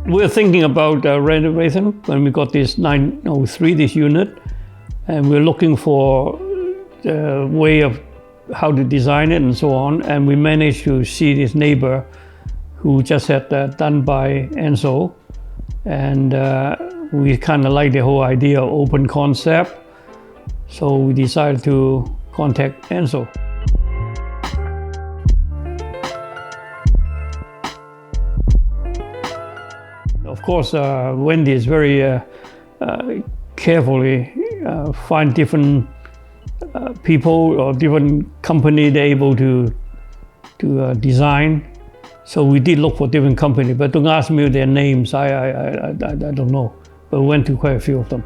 We're thinking about renovation when we got this 903, this unit, and we're looking for a way of how to design it and so on. And we managed to see this neighbor who just had that done by Enzo. And we kind of like the whole idea of open concept. So we decided to contact Enzo. Of course, Wendy is very carefully find different people or different company they're able to design. So we did look for different company, but don't ask me their names. I don't know, but we went to quite a few of them.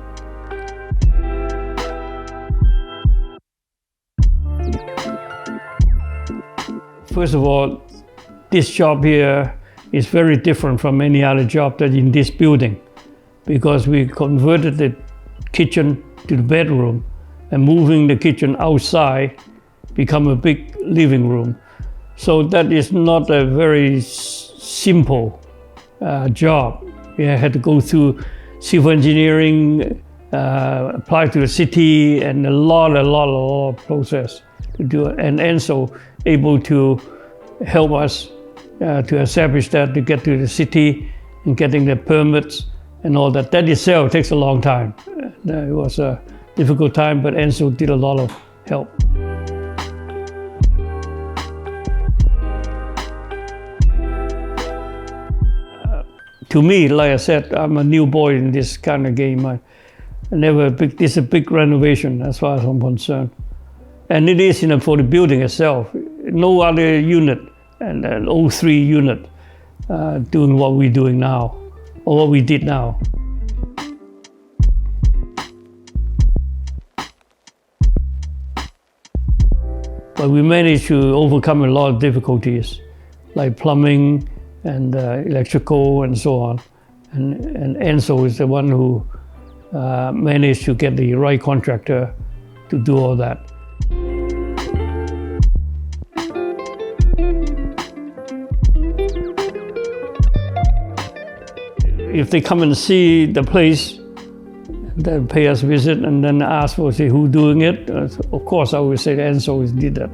First of all, this job here is very different from any other job that in this building, because we converted the kitchen to the bedroom and moving the kitchen outside become a big living room. So that is not a very simple job. We had to go through civil engineering, apply to the city, and a lot of process to do it. And Enzo able to help us to establish that, to get to the city and getting the permits and all that. That itself takes a long time. It was a difficult time, but Enzo did a lot of help. To me, like I said, I'm a new boy in this kind of game. This is a big renovation as far as I'm concerned. And it is for the building itself. No other unit and an 03 unit doing what we're doing now, or what we did now. But we managed to overcome a lot of difficulties, like plumbing and electrical and so on. And Enzo is the one who managed to get the right contractor to do all that. If they come and see the place, they pay us a visit and then ask for, say, who's doing it. Of course, I would say Enzo did that.